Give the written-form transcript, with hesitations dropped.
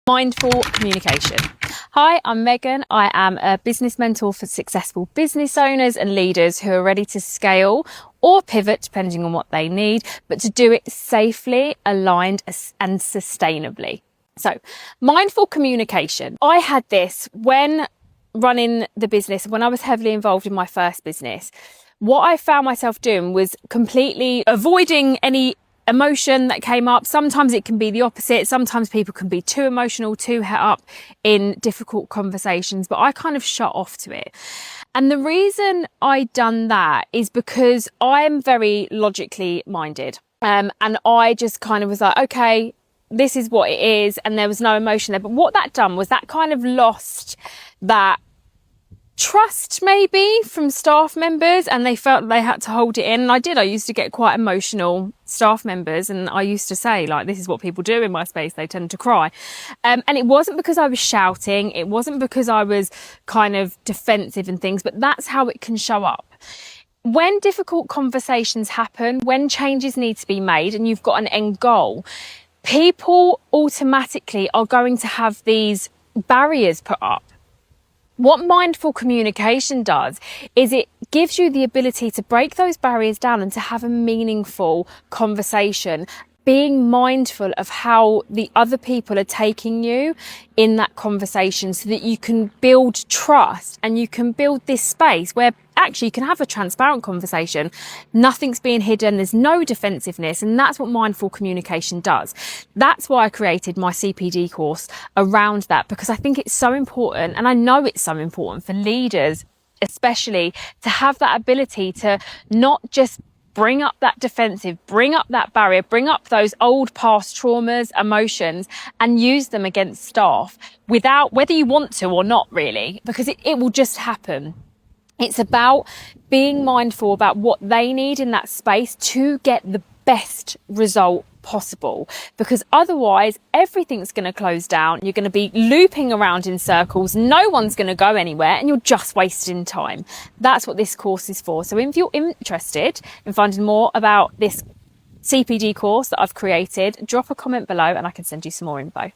Mindful communication. Hi, I'm Megan. I am a business mentor for successful business owners and leaders who are ready to scale or pivot depending on what they need, but to do it safely, aligned and sustainably. So, mindful communication. I had this when running the business, when I was heavily involved in my first business. What I found myself doing was completely avoiding any emotion that came up. Sometimes it can be the opposite. Sometimes people can be too emotional, too het up in difficult conversations, but I kind of shut off to it. And the reason I done that is because I'm very logically minded. And I just kind of was like, okay, this is what it is. And there was no emotion there. But what that done was that kind of lost that trust maybe from staff members, and they felt they had to hold it in. And I used to get quite emotional staff members, and I used to say, like, this is what people do in my space, they tend to cry. And it wasn't because I was shouting, it wasn't because I was kind of defensive and things, but that's how it can show up. When difficult conversations happen, when changes need to be made and you've got an end goal, people automatically are going to have these barriers put up. What mindful communication does is it gives you the ability to break those barriers down and to have a meaningful conversation, being mindful of how the other people are taking you in that conversation so that you can build trust and you can build this space where actually you can have a transparent conversation. Nothing's being hidden. There's no defensiveness. And that's what mindful communication does. That's why I created my CPD course around that, because I think it's so important. And I know it's so important for leaders, especially, to have that ability to not just bring up that defensive, bring up that barrier, bring up those old past traumas, emotions, and use them against staff without, whether you want to or not really, because it will just happen. It's about being mindful about what they need in that space to get the best result possible, because otherwise everything's going to close down. You're going to be looping around in circles. No one's going to go anywhere and you're just wasting time. That's what this course is for. So if you're interested in finding more about this CPD course that I've created, drop a comment below and I can send you some more info.